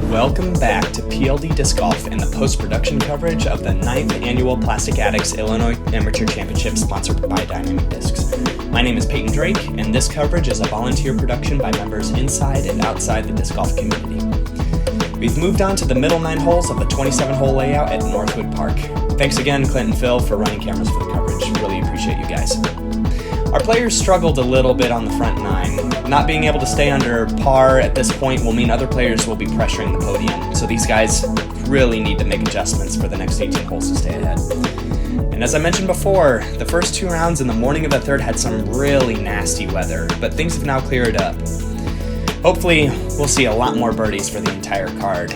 Welcome back to PLD Disc Golf and the post-production coverage of the 9th Annual Plastic Addicts Illinois Amateur Championship sponsored by Dynamic Discs. My name is Payton Drake, and this coverage is a volunteer production by members inside and outside the disc golf community. We've moved on to the middle 9 holes of the 27-hole layout at Northwood Park. Thanks again, Clint and Phil, for running cameras for the coverage. Really appreciate you guys. Our players struggled a little bit on the front 9. Not being able to stay under par at this point will mean other players will be pressuring the podium, so these guys really need to make adjustments for the next 18 holes to stay ahead. And as I mentioned before, the first 2 rounds in the morning of the third had some really nasty weather, but things have now cleared up. Hopefully, we'll see a lot more birdies for the entire card.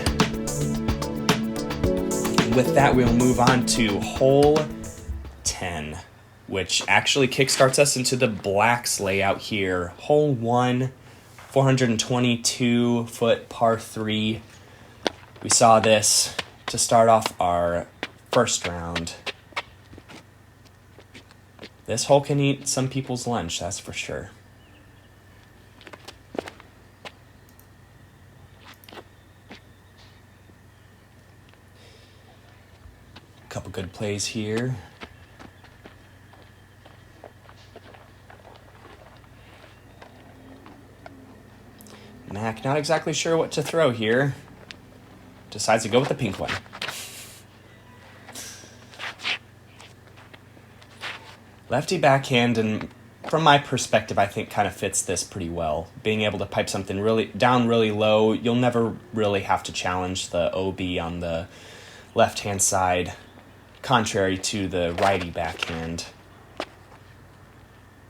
And with that, we'll move on to hole 10. Which actually kickstarts us into the Blacks layout here. Hole 1, 422-foot par 3. We saw this to start off our first round. This hole can eat some people's lunch, that's for sure. A couple good plays here. Mac, not exactly sure what to throw here. Decides to go with the pink one. Lefty backhand, and from my perspective, I think kind of fits this pretty well. Being able to pipe something really down really low, you'll never really have to challenge the OB on the left-hand side, contrary to the righty backhand.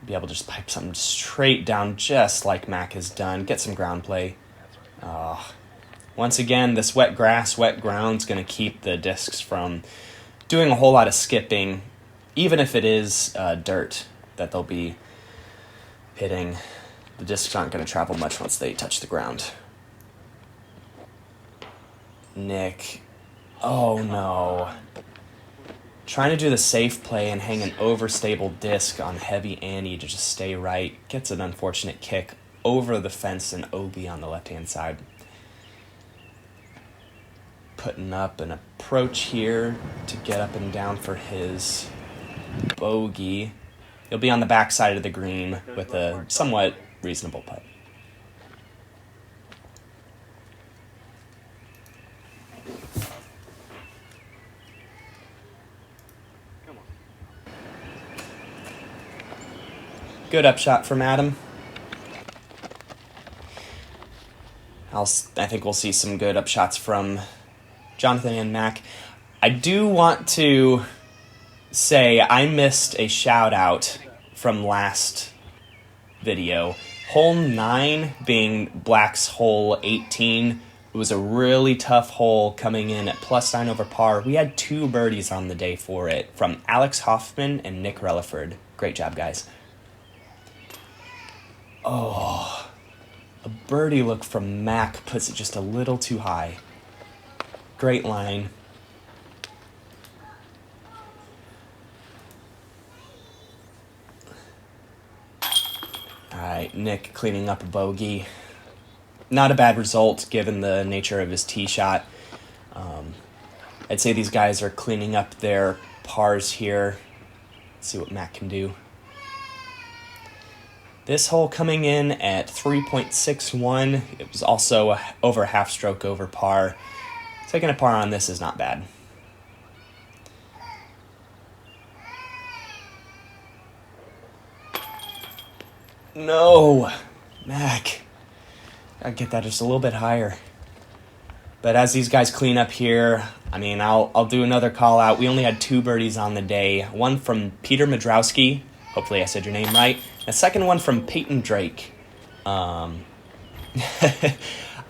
Be able to just pipe something straight down just like Mac has done. Get some ground play. Once again, this wet grass, wet ground is going to keep the discs from doing a whole lot of skipping, even if it is dirt that they'll be hitting. The discs aren't going to travel much once they touch the ground. Nick. Oh no. Trying to do the safe play and hang an overstable disc on heavy Annie to just stay right. Gets an unfortunate kick over the fence and OB on the left-hand side. Putting up an approach here to get up and down for his bogey. He'll be on the back side of the green with a somewhat reasonable putt. Good upshot from Adam. I think we'll see some good upshots from Jonathan and Mac. I do want to say I missed a shout out from last video. Hole 9 being Black's hole 18. It was a really tough hole coming in at +9 over par. We had 2 birdies on the day for it from Alex Hoffman and Nick Relaford. Great job, guys. Oh, a birdie look from Mac puts it just a little too high. Great line. All right, Nick cleaning up a bogey. Not a bad result given the nature of his tee shot. I'd say these guys are cleaning up their pars here. Let's see what Mac can do. This hole coming in at 3.61. It was also over a half stroke over par. Taking a par on this is not bad. No, Mac. Gotta get that just a little bit higher. But as these guys clean up here, I mean, I'll do another call out. We only had 2 birdies on the day. One from Peter Madrowski. Hopefully I said your name right. A second one from Payton Drake. I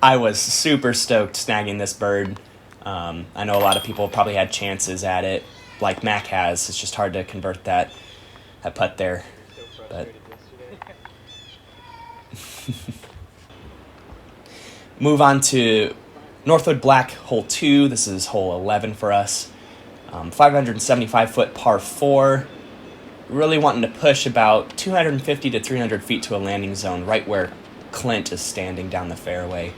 was super stoked snagging this bird. I know a lot of people probably had chances at it, like Mac has. It's just hard to convert that putt there. But move on to Northwood Black, hole 2. This is hole 11 for us. 575-foot par 4. Really wanting to push about 250 to 300 feet to a landing zone right where Clint is standing down the fairway.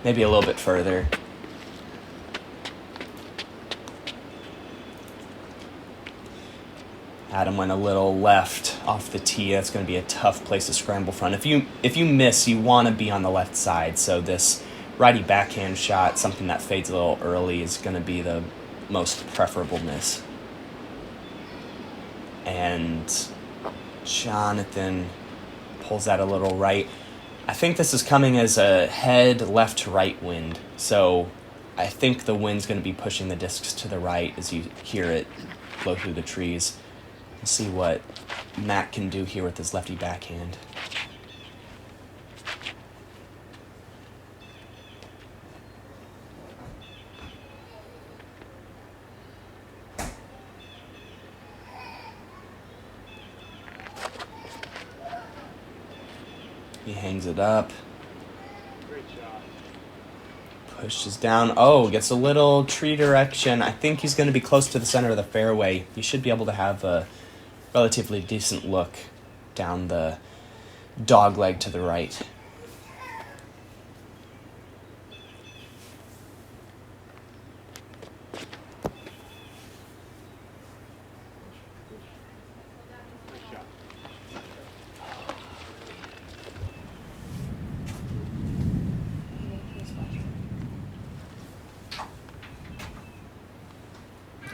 Maybe a little bit further. Adam went a little left off the tee. That's going to be a tough place to scramble from. If you miss, you want to be on the left side. So this righty backhand shot, something that fades a little early, is going to be the most preferable miss. And Jonathan pulls that a little right. I think this is coming as a head left to right wind. So I think the wind's going to be pushing the discs to the right as you hear it blow through the trees. We'll see what Matt can do here with his lefty backhand. He hangs it up. Great shot. Pushes down. Oh, gets a little tree direction. I think he's going to be close to the center of the fairway. He should be able to have a relatively decent look down the dog leg to the right. Great shot.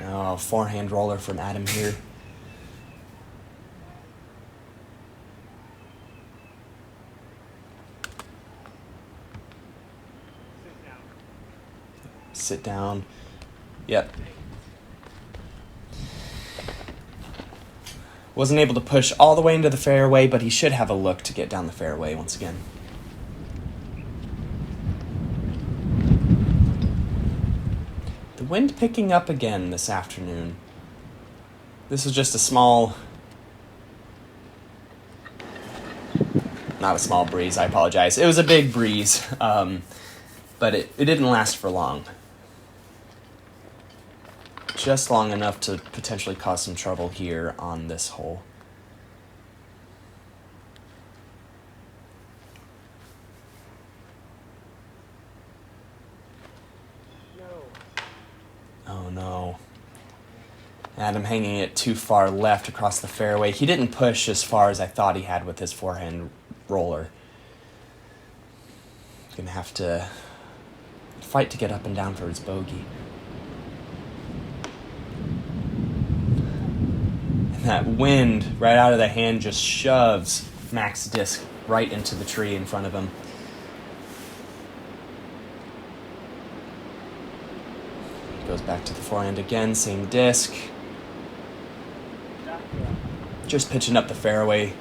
Oh, forehand roller from Adam here. Sit down. Yep. Wasn't able to push all the way into the fairway, but he should have a look to get down the fairway once again. The wind picking up again this afternoon. This is just a small... Not a small breeze, I apologize. It was a big breeze, but it didn't last for long. Just long enough to potentially cause some trouble here on this hole. Oh no. Adam hanging it too far left across the fairway. He didn't push as far as I thought he had with his forehand roller. Gonna have to fight to get up and down for his bogey. And that wind right out of the hand just shoves Mac's disc right into the tree in front of him. Goes back to the forehand again, same disc. Just pitching up the fairway.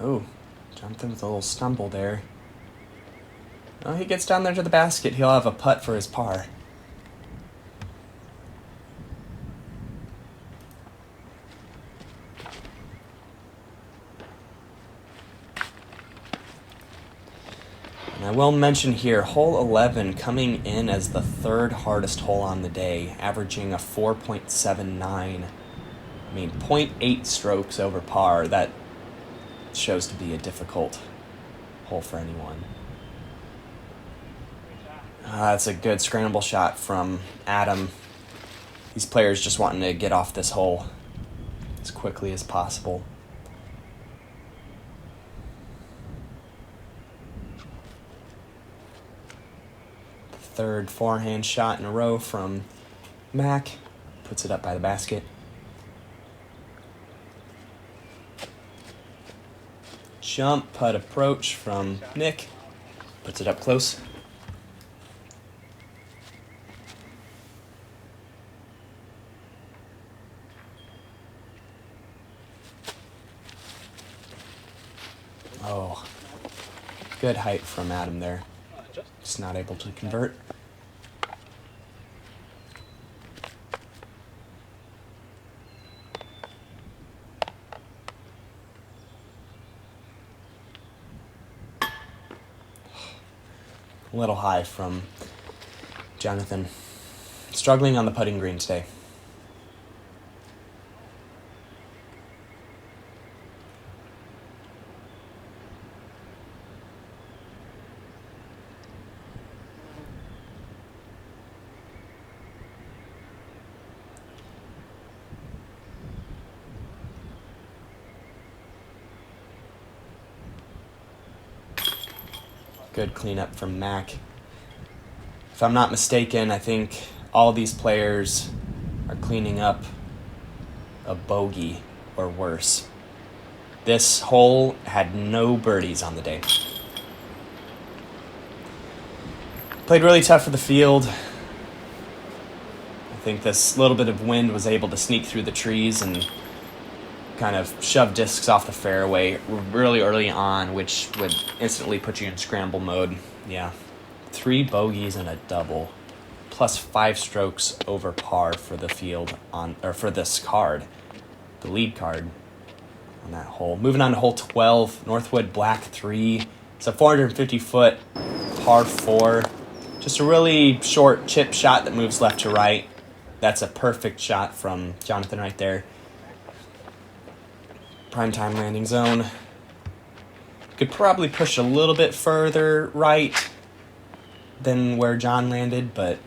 Oh, Jonathan with a little stumble there. Oh, he gets down there to the basket. He'll have a putt for his par. And I will mention here, hole 11 coming in as the third hardest hole on the day, averaging a 4.79. I mean, 0.8 strokes over par. That shows to be a difficult hole for anyone. That's a good scramble shot from Adam. These players just wanting to get off this hole as quickly as possible. Third forehand shot in a row from Mac. Puts it up by the basket. Jump putt approach from Nick. Puts it up close. Oh, good height from Adam there. Just not able to convert. A little high from Jonathan. Struggling on the putting green today. Good cleanup from Mac. If I'm not mistaken, I think all these players are cleaning up a bogey or worse. This hole had no birdies on the day. Played really tough for the field. I think this little bit of wind was able to sneak through the trees and kind of shove discs off the fairway really early on, which would instantly put you in scramble mode. Yeah. 3 bogeys and a double, plus 5 strokes over par for the field for this card, the lead card on that hole. Moving on to hole 12, Northwood black 3. It's a 450-foot par 4. Just a really short chip shot that moves left to right. That's a perfect shot from Jonathan right there. Prime time landing zone. Could probably push a little bit further right than where John landed, but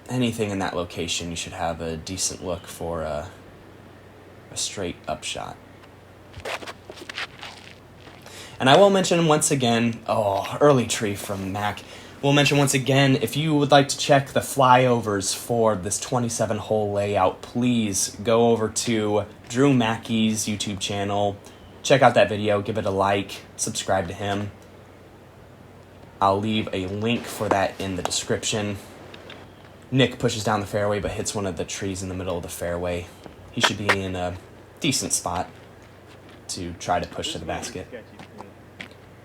anything in that location, you should have a decent look for a straight up shot. And I will mention once again, early tree from Mac. We'll mention once again, if you would like to check the flyovers for this 27-hole layout, please go over to Drew Mackey's YouTube channel. Check out that video, give it a like, subscribe to him. I'll leave a link for that in the description. Nick pushes down the fairway but hits one of the trees in the middle of the fairway. He should be in a decent spot to try to push to the basket.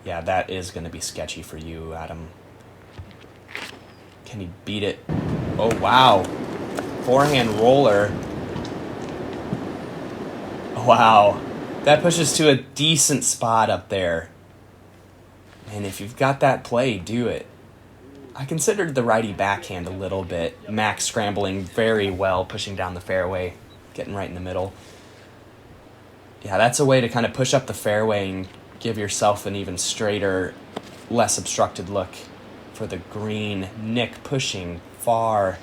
Yeah, that is going to be sketchy for you, Adam. Can he beat it? Oh, wow. Forehand roller. Wow. That pushes to a decent spot up there. And if you've got that play, do it. I considered the righty backhand a little bit. Max scrambling very well, pushing down the fairway, getting right in the middle. Yeah, that's a way to kind of push up the fairway and give yourself an even straighter, less obstructed look for the green. Nick pushing far.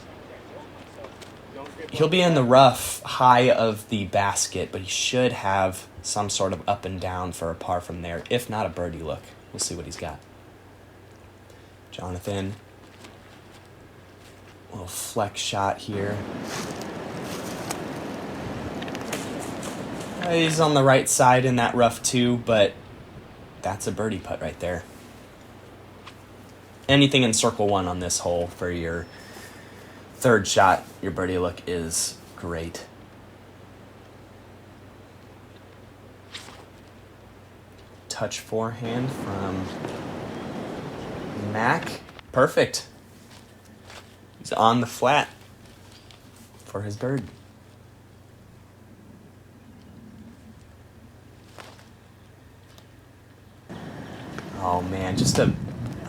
He'll be in the rough high of the basket, but he should have some sort of up and down for a par from there, if not a birdie look. We'll see what he's got. Jonathan. A little flex shot here. He's on the right side in that rough too, but that's a birdie putt right there. Anything in circle 1 on this hole for your third shot, your birdie look is great. Touch forehand from Mac. Perfect. He's on the flat for his bird. Oh man, just a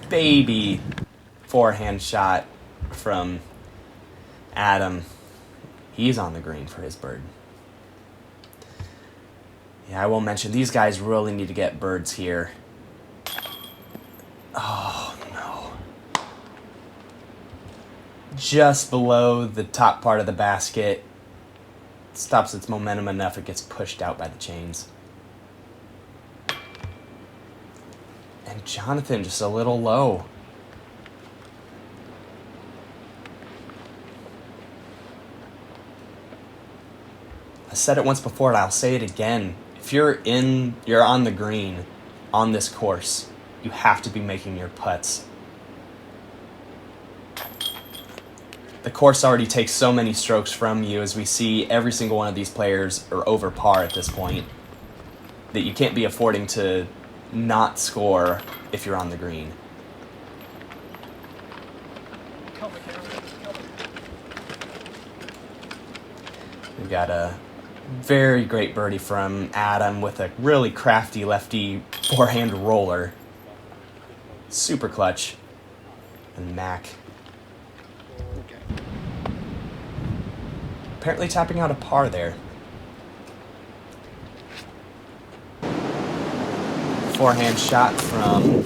baby forehand shot from Adam. He's on the green for his bird. Yeah, I will mention these guys really need to get birds here. Oh no. Just below the top part of the basket. Stops its momentum enough, it gets pushed out by the chains. And Jonathan just a little low. I said it once before and I'll say it again. If you're on the green on this course, you have to be making your putts. The course already takes so many strokes from you, as we see every single one of these players are over par at this point, that you can't be affording to not score if you're on the green. We've got a very great birdie from Adam with a really crafty lefty forehand roller. Super clutch. And Mac apparently tapping out a par there. Forehand shot from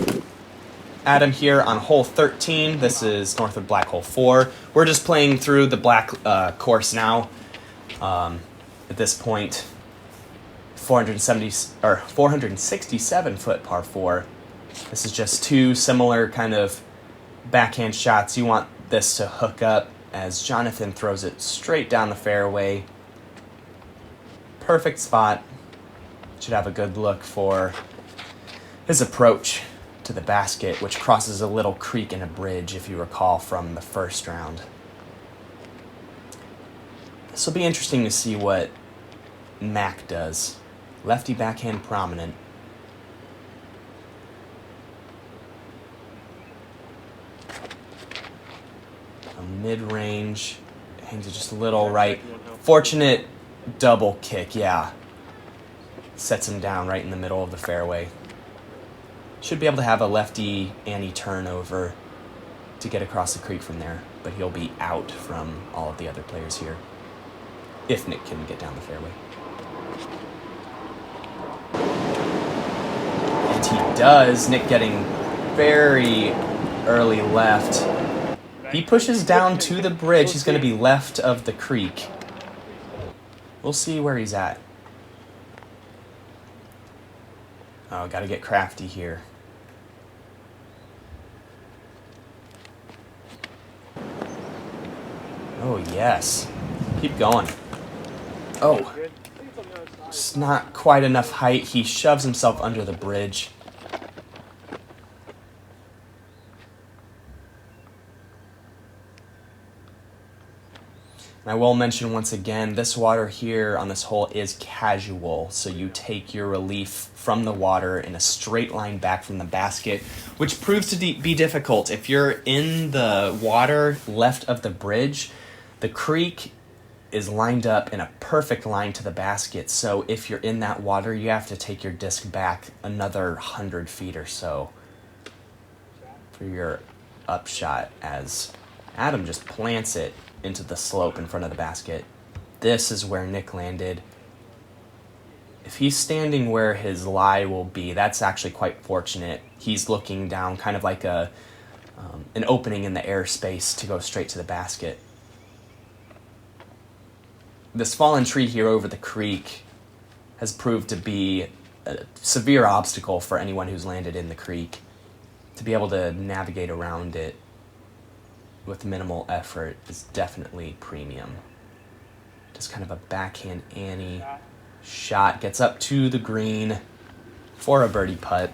Adam here on hole 13. This is Northwood Black hole 4. We're just playing through the black course now. At this point, 467 foot par 4. This is just two similar kind of backhand shots. You want this to hook up as Jonathan throws it straight down the fairway. Perfect spot. Should have a good look for his approach to the basket, which crosses a little creek and a bridge, if you recall from the first round. This will be interesting to see what Mac does. Lefty backhand prominent. A mid-range, hangs it just a little right. Fortunate double kick, yeah. Sets him down right in the middle of the fairway. Should be able to have a lefty Annie turnover to get across the creek from there, but he'll be out from all of the other players here, if Nick can get down the fairway. And he does. Nick getting very early left. He pushes down to the bridge. He's going to be left of the creek. We'll see where he's at. Oh, got to get crafty here. Oh, yes. Keep going. Oh, it's not quite enough height. He shoves himself under the bridge. And I will mention once again, this water here on this hole is casual, so you take your relief from the water in a straight line back from the basket, which proves to be difficult. If you're in the water left of the bridge, the creek is lined up in a perfect line to the basket, so if you're in that water, you have to take your disc back another 100 feet or so for your upshot, as Adam just plants it into the slope in front of the basket. This is where Nick landed. If he's standing where his lie will be, that's actually quite fortunate. He's looking down, kind of like an opening in the airspace to go straight to the basket. This fallen tree here over the creek has proved to be a severe obstacle for anyone who's landed in the creek. To be able to navigate around it with minimal effort is definitely premium. Just kind of a backhand Annie shot, gets up to the green for a birdie putt.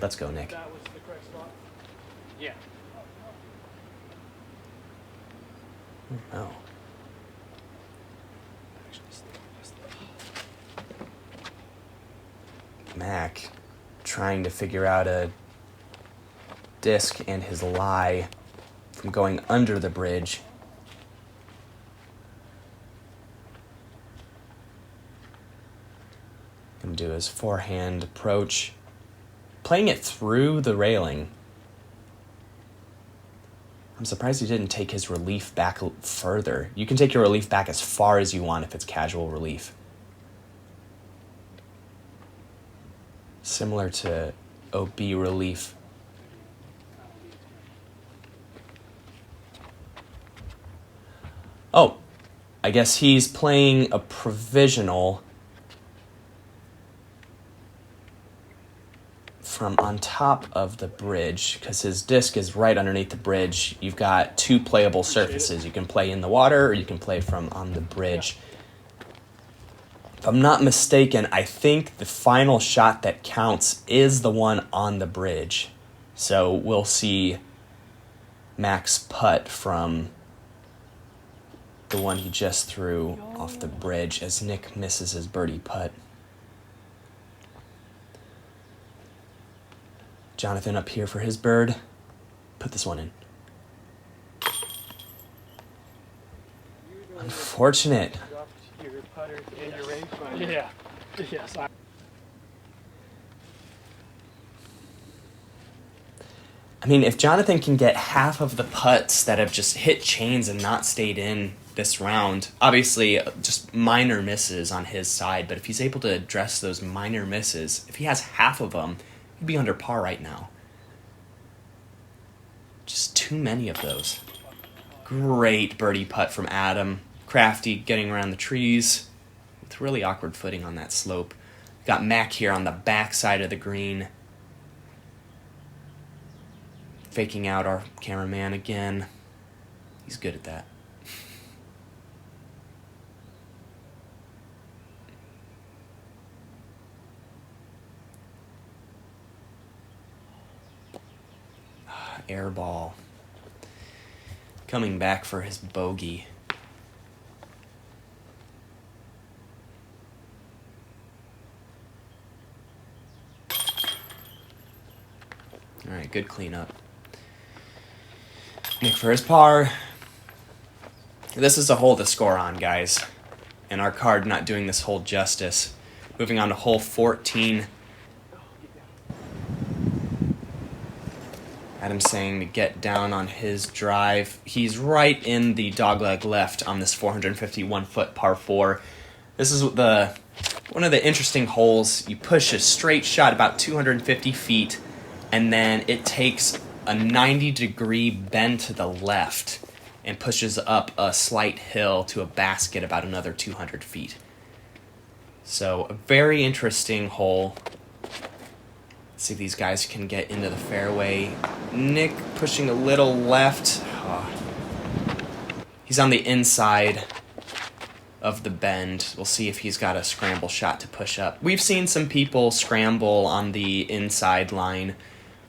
Let's go, Nick. That was the correct spot? Yeah. Oh. Mac trying to figure out a disc and his lie from going under the bridge. Gonna do his forehand approach, playing it through the railing. I'm surprised he didn't take his relief back further. You can take your relief back as far as you want if it's casual relief. Similar to OB relief. Oh, I guess he's playing a provisional from on top of the bridge, because his disc is right underneath the bridge. You've got two playable surfaces. You can play in the water or you can play from on the bridge. If I'm not mistaken, I think the final shot that counts is the one on the bridge. So we'll see Mac's putt from the one he just threw off the bridge as Nick misses his birdie putt. Jonathan up here for his bird. Put this one in. Unfortunate. Your putter and your rangefinder. Yeah. Yes. I mean, if Jonathan can get half of the putts that have just hit chains and not stayed in this round, obviously just minor misses on his side, but if he's able to address those minor misses, if he has half of them, he'd be under par right now. Just too many of those. Great birdie putt from Adam. Crafty getting around the trees with really awkward footing on that slope. Got Mac here on the back side of the green. Faking out our cameraman again. He's good at that. Air ball. Coming back for his bogey. All right, good cleanup. Nick for his par. This is a hole to score on, guys. And our card not doing this hole justice. Moving on to hole 14. Adam saying to get down on his drive. He's right in the dogleg left on this 451-foot par 4. This is one of the interesting holes. You push a straight shot about 250 feet, and then it takes a 90-degree bend to the left and pushes up a slight hill to a basket about another 200 feet. So a very interesting hole. Let's see if these guys can get into the fairway. Nick pushing a little left. Oh. He's on the inside of the bend. We'll see if he's got a scramble shot to push up. We've seen some people scramble on the inside line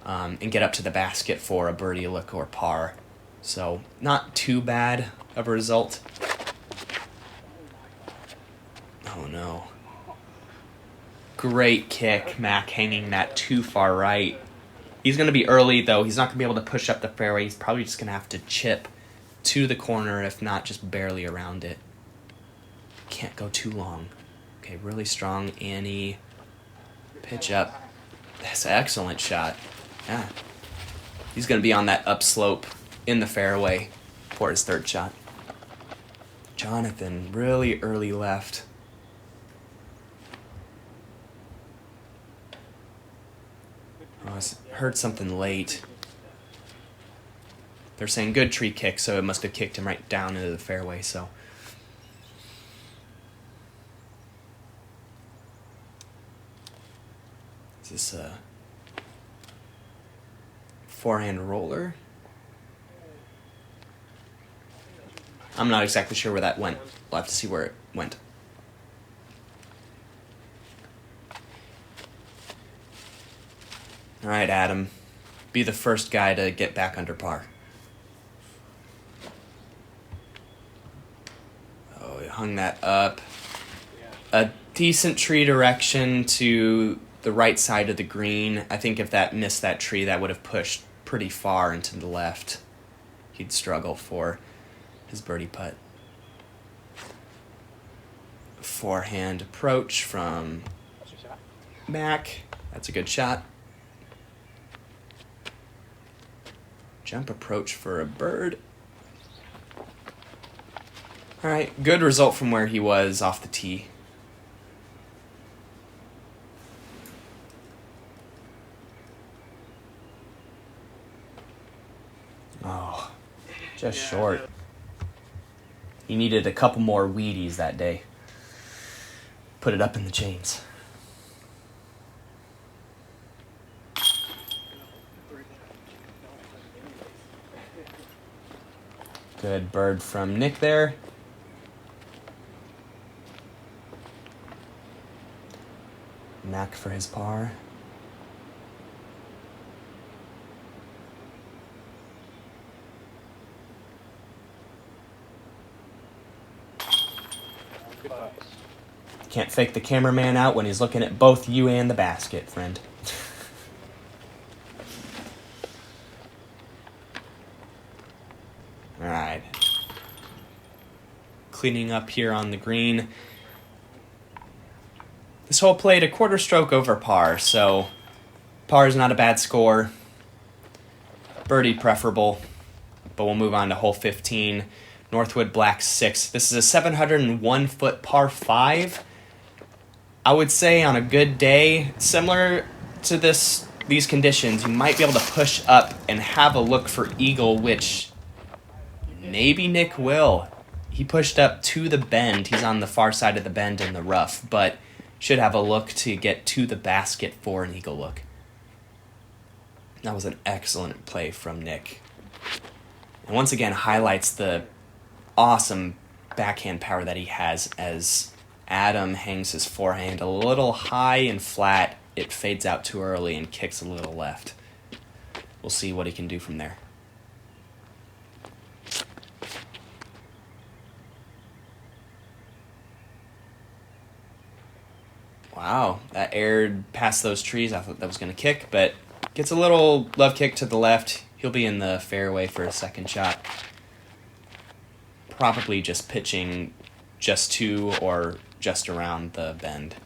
and get up to the basket for a birdie look or par. So not too bad of a result. Oh no. Great kick, Mac hanging that too far right. He's going to be early, though. He's not going to be able to push up the fairway. He's probably just going to have to chip to the corner, if not just barely around it. Can't go too long. Okay, really strong Annie. Pitch up. That's an excellent shot. Yeah. He's going to be on that upslope in the fairway for his third shot. Jonathan, really early left. Oh, I heard something late. They're saying good tree kick, so it must have kicked him right down into the fairway, so. Is this a forehand roller? I'm not exactly sure where that went. We'll have to see where it went. All right, Adam. Be the first guy to get back under par. Oh, he hung that up. A decent tree direction to the right side of the green. I think if that missed that tree, that would have pushed pretty far into the left. He'd struggle for his birdie putt. Forehand approach from Mac. That's a good shot. Jump approach for a bird. All right, good result from where he was off the tee. Oh, just short. He needed a couple more Wheaties that day. Put it up in the chains. Good bird from Nick there. Mac for his par. Can't fake the cameraman out when he's looking at both you and the basket, friend. All right. Cleaning up here on the green. This hole played a quarter stroke over par, so par is not a bad score. Birdie preferable, but we'll move on to hole 15. Northwood Black 6. This is a 701-foot par 5. I would say on a good day, similar to these conditions, you might be able to push up and have a look for eagle, which maybe Nick will. He pushed up to the bend. He's on the far side of the bend in the rough, but should have a look to get to the basket for an eagle look. That was an excellent play from Nick. And once again, highlights the awesome backhand power that he has as Adam hangs his forehand a little high and flat. It fades out too early and kicks a little left. We'll see what he can do from there. Wow, that aired past those trees. I thought that was going to kick, but gets a little love kick to the left. He'll be in the fairway for a second shot. Probably just pitching just to or just around the bend.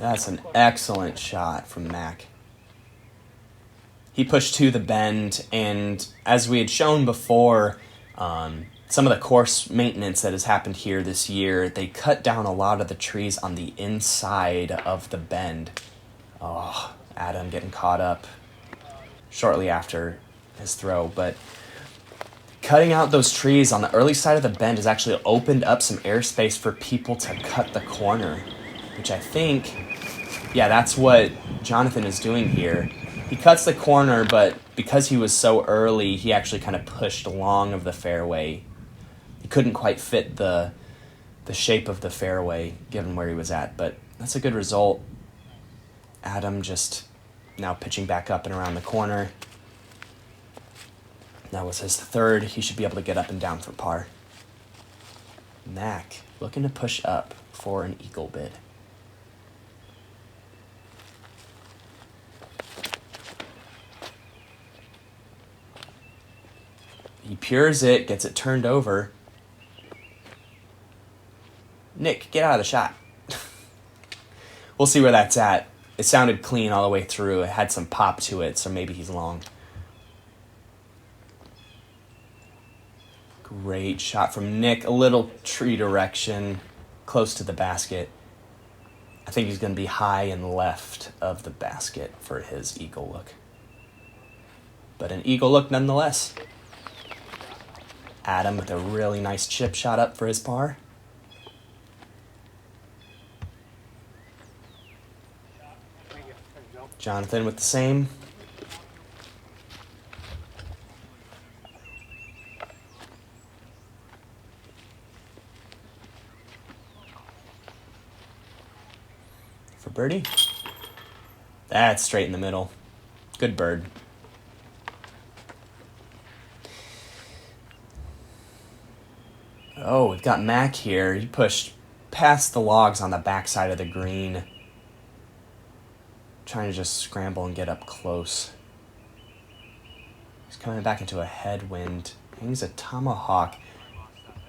That's an excellent shot from Mac. He pushed to the bend, and as we had shown before, some of the course maintenance that has happened here this year, they cut down a lot of the trees on the inside of the bend. Oh, Adam getting caught up shortly after his throw, but cutting out those trees on the early side of the bend has actually opened up some airspace for people to cut the corner, which I think, yeah, that's what Jonathan is doing here. He cuts the corner, but because he was so early, he actually kind of pushed long of the fairway. He couldn't quite fit the shape of the fairway given where he was at, but that's a good result. Adam just now pitching back up and around the corner. That was his third. He should be able to get up and down for par. Mac looking to push up for an eagle bid. He pures it, gets it turned over. Nick, get out of the shot. We'll see where that's at. It sounded clean all the way through. It had some pop to it, so maybe he's long. Great shot from Nick. A little tree direction, close to the basket. I think he's going to be high and left of the basket for his eagle look. But an eagle look nonetheless. Adam with a really nice chip shot up for his par. Jonathan with the same. For birdie. That's straight in the middle. Good bird. Oh, we've got Mac here. He pushed past the logs on the backside of the green. Trying to just scramble and get up close. He's coming back into a headwind. Hangs a tomahawk.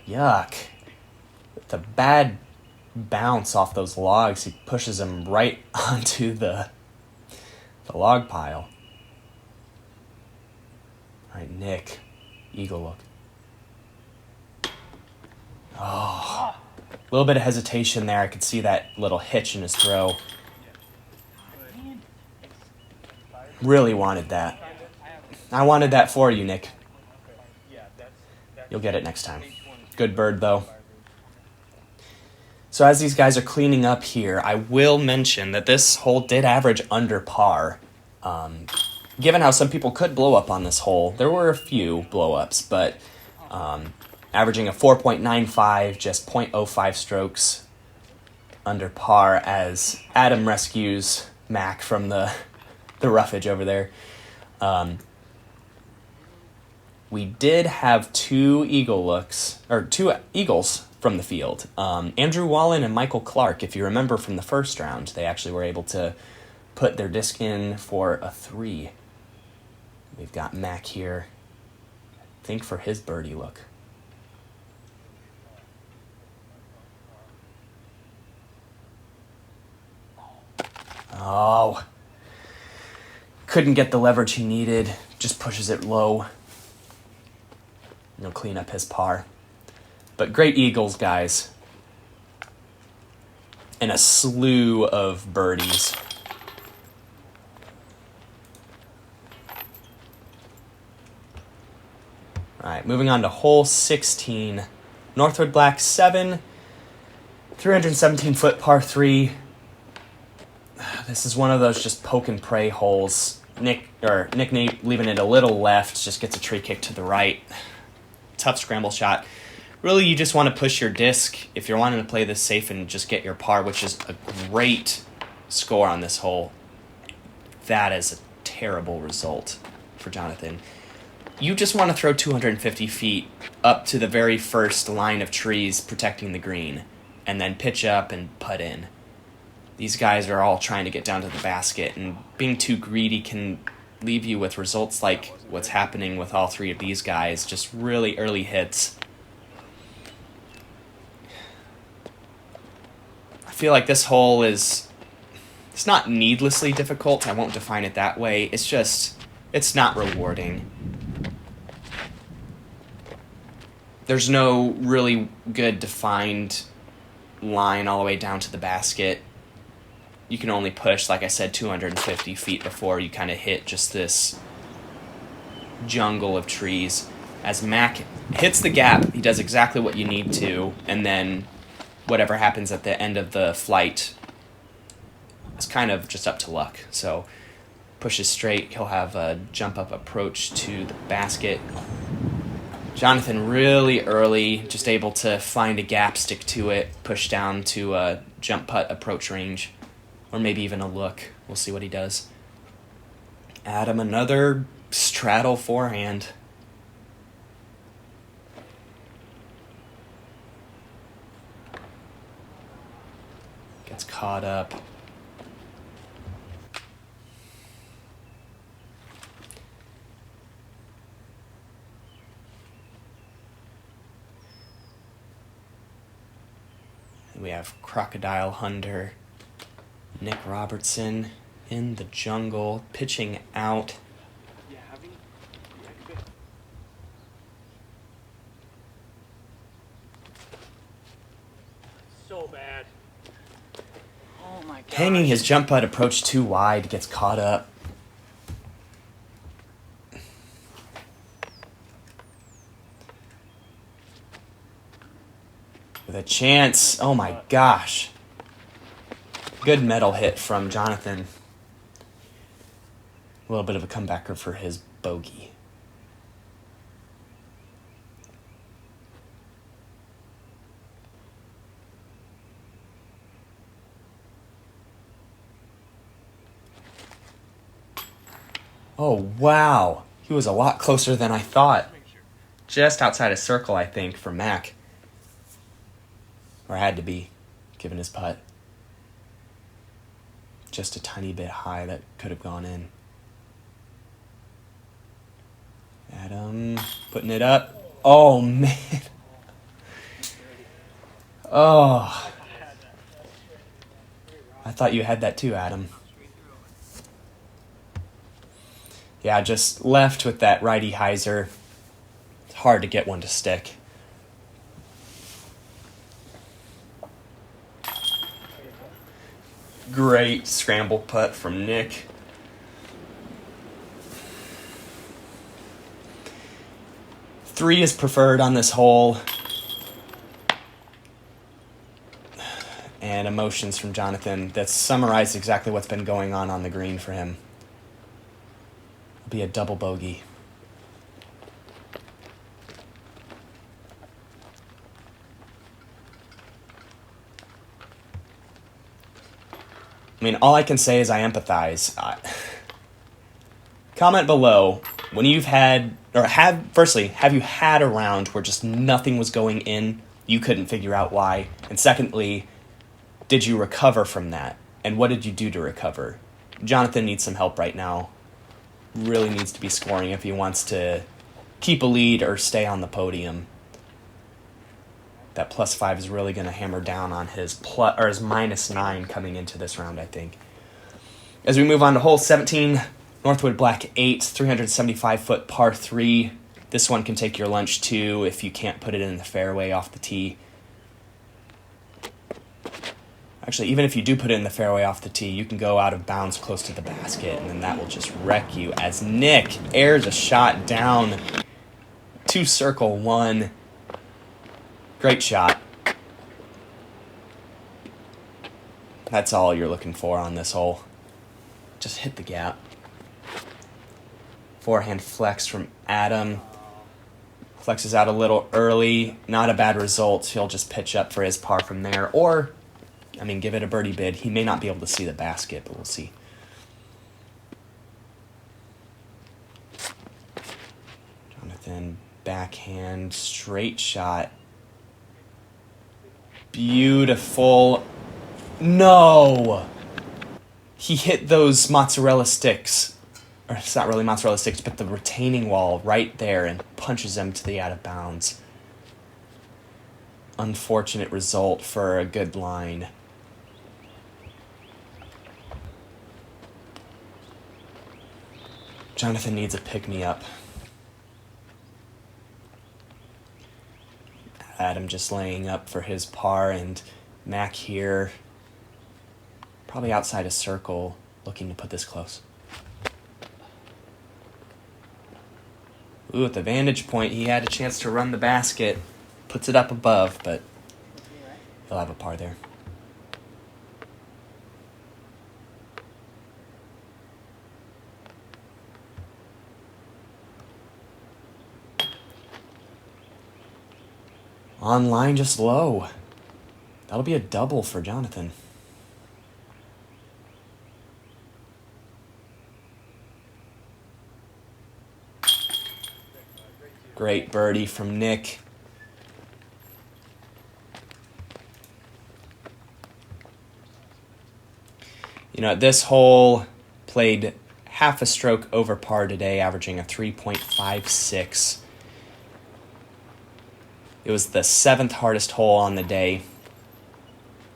Yuck. With a bad bounce off those logs, he pushes him right onto the log pile. All right, Nick. Eagle look. Oh, a little bit of hesitation there. I could see that little hitch in his throw. Really wanted that. I wanted that for you, Nick. You'll get it next time. Good bird, though. So as these guys are cleaning up here, I will mention that this hole did average under par. Given how some people could blow up on this hole, there were a few blow-ups, but averaging a 4.95, just 0.05 strokes under par as Adam rescues Mac from the roughage over there. We did have two eagles from the field. Andrew Wallen and Michael Clark, if you remember from the first round, they actually were able to put their disc in for a 3. We've got Mac here, I think for his birdie look. Oh, couldn't get the leverage he needed, just pushes it low. And he'll clean up his par. But great eagles, guys. And a slew of birdies. All right, moving on to hole 16. Northwood Black 7, 317-foot par 3. This is one of those just poke and pray holes. Nick Nate leaving it a little left, just gets a tree kick to the right. Tough scramble shot. Really, you just want to push your disc if you're wanting to play this safe and just get your par, which is a great score on this hole. That is a terrible result for Jonathan. You just want to throw 250 feet up to the very first line of trees protecting the green, and then pitch up and putt in. These guys are all trying to get down to the basket, and being too greedy can leave you with results like what's happening with all 3 of these guys, just really early hits. I feel like this hole it's not needlessly difficult. I won't define it that way. It's not rewarding. There's no really good defined line all the way down to the basket. You can only push, like I said, 250 feet before you kind of hit just this jungle of trees. As Mac hits the gap, he does exactly what you need to, and then whatever happens at the end of the flight is kind of just up to luck. So pushes straight, he'll have a jump-up approach to the basket. Jonathan really early, just able to find a gap, stick to it, push down to a jump putt approach range. Or maybe even a look. We'll see what he does. Adam, another straddle forehand. Gets caught up. And we have Crocodile Hunter. Nick Robertson in the jungle, pitching out. So bad. Oh my god. Hanging his jump putt approach too wide, gets caught up. With a chance. Oh my gosh. Good metal hit from Jonathan. A little bit of a comebacker for his bogey. Oh, wow. He was a lot closer than I thought. Just outside a circle, I think, for Mac. Or had to be, given his putt. Just a tiny bit high that could have gone in. Adam putting it up. Oh, man. Oh. I thought you had that too, Adam. Yeah, just left with that righty hyzer. It's hard to get one to stick. Great scramble putt from Nick. Three is preferred on this hole. And emotions from Jonathan that summarize exactly what's been going on the green for him. It'll be a double bogey. I mean, all I can say is I empathize. Comment below when you've had, or have you had a round where just nothing was going in you couldn't figure out why? And secondly, did you recover from that? And what did you do to recover? Jonathan needs some help right now. Really needs to be scoring if he wants to keep a lead or stay on the podium. That +5 is really going to hammer down on his -9 coming into this round, I think. As we move on to hole 17, Northwood Black 8, 375-foot par 3. This one can take your lunch too if you can't put it in the fairway off the tee. Actually, even if you do put it in the fairway off the tee, you can go out of bounds close to the basket, and then that will just wreck you as Nick airs a shot down to circle 1. Great shot. That's all you're looking for on this hole. Just hit the gap. Forehand flex from Adam. Flexes out a little early. Not a bad result. He'll just pitch up for his par from there. Or, give it a birdie bid. He may not be able to see the basket, but we'll see. Jonathan, backhand, straight shot. Beautiful. No! He hit those mozzarella sticks. Or it's not really mozzarella sticks, but the retaining wall right there and punches them to the out of bounds. Unfortunate result for a good line. Jonathan needs a pick-me-up. Adam just laying up for his par, and Mac here, probably outside a circle, looking to put this close. Ooh, at the vantage point, he had a chance to run the basket. Puts it up above, but he'll have a par there. On line, just low. That'll be a double for Jonathan. Great birdie from Nick. This hole played half a stroke over par today, averaging a 3.56. It was the 7th hardest hole on the day.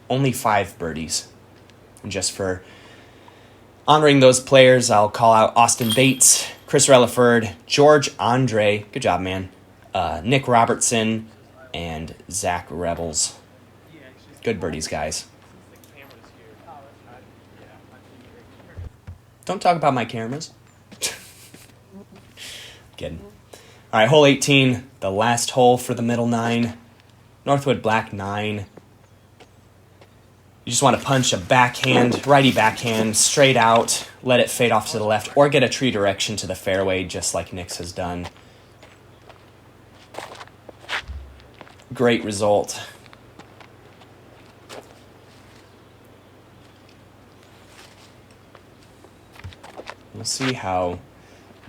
Only 5 birdies. And just for honoring those players, I'll call out Austin Bates, Chris Relaford, George Andre, good job, man, Nick Robertson, and Zach Rebels. Good birdies, guys. Don't talk about my cameras. Kidding. All right, hole 18, the last hole for the middle 9. Northwood Black 9. You just want to punch a backhand, righty backhand, straight out, let it fade off to the left, or get a tree direction to the fairway, just like Nick's has done. Great result. We'll see how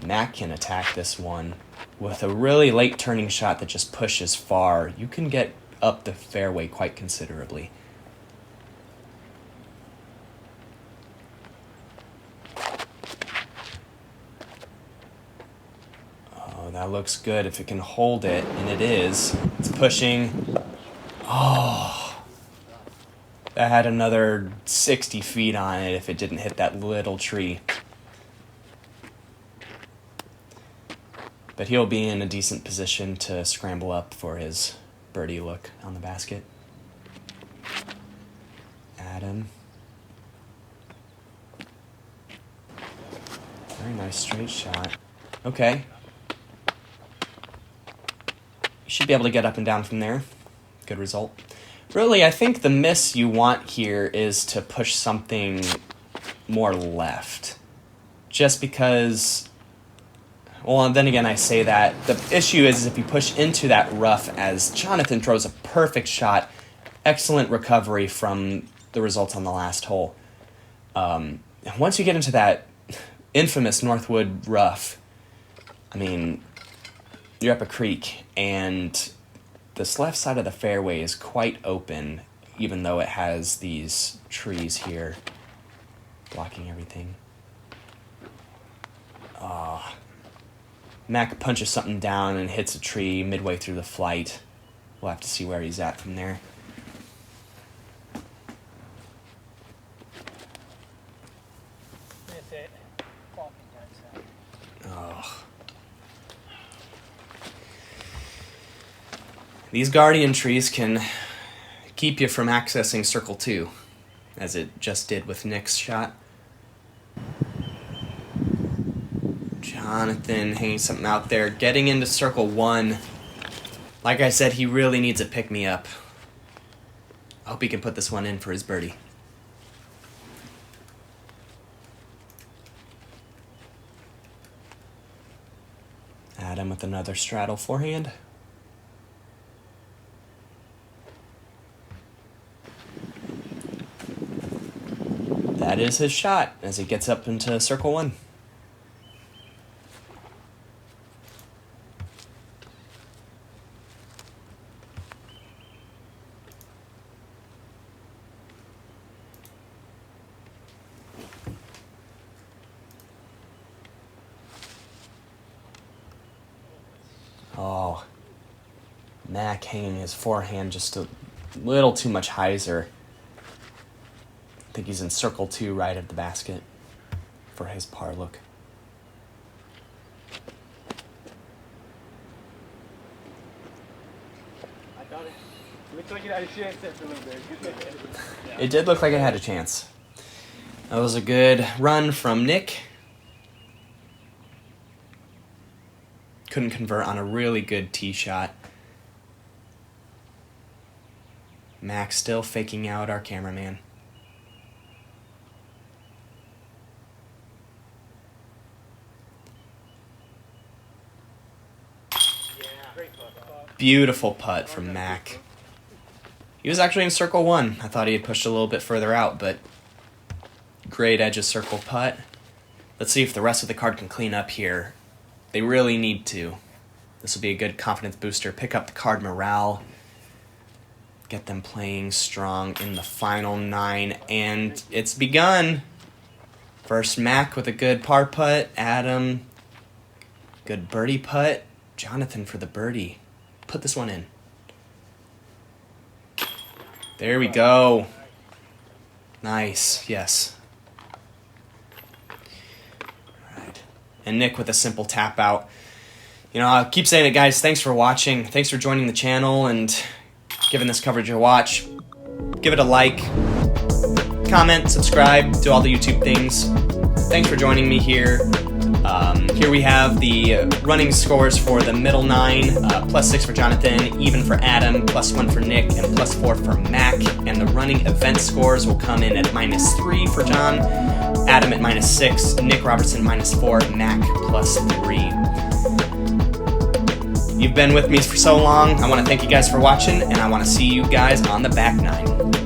Mac can attack this one. With a really late turning shot that just pushes far, you can get up the fairway quite considerably. Oh, that looks good if it can hold it, and it is. It's pushing. Oh, that had another 60 feet on it if it didn't hit that little tree. But he'll be in a decent position to scramble up for his birdie look on the basket. Adam. Very nice straight shot. Okay. You should be able to get up and down from there. Good result. Really, I think the miss you want here is to push something more left. Just because... Well, and then again, I say that. The issue is if you push into that rough, as Jonathan throws a perfect shot, excellent recovery from the results on the last hole. Once you get into that infamous Northwood rough, you're up a creek, and this left side of the fairway is quite open, even though it has these trees here blocking everything. Mac punches something down and hits a tree midway through the flight. We'll have to see where he's at from there. Miss it. Fucking right side. Oh. These guardian trees can keep you from accessing circle 2, as it just did with Nick's shot. Jonathan hanging something out there, getting into circle 1. Like I said, he really needs a pick-me-up. I hope he can put this one in for his birdie. Adam with another straddle forehand. That is his shot as he gets up into circle 1. Oh, Mac hanging his forehand just a little too much hyzer. I think he's in circle 2 right of the basket for his par look. I thought it looked like it had a chance there for a little bit. It did look like it had a chance. That was a good run from Nick. Couldn't convert on a really good tee shot. Max still faking out our cameraman. Beautiful putt from Mac. He was actually in circle 1. I thought he had pushed a little bit further out, but great edge of circle putt. Let's see if the rest of the card can clean up here. They really need to. This will be a good confidence booster. Pick up the card morale. Get them playing strong in the final 9. And it's begun. First Mac with a good par putt. Adam, good birdie putt. Jonathan for the birdie. Put this one in. There we go. Nice. Yes. All right. And Nick with a simple tap out. You know, I'll keep saying it, guys. Thanks for watching. Thanks for joining the channel and giving this coverage a watch. Give it a like. Comment, subscribe, do all the YouTube things. Thanks for joining me here. Here we have the running scores for the middle 9, +6 for Jonathan, even for Adam, +1 for Nick, and +4 for Mac. And the running event scores will come in at -3 for John, Adam at -6, Nick Robertson -4, Mac +3. You've been with me for so long. I want to thank you guys for watching, and I want to see you guys on the back 9.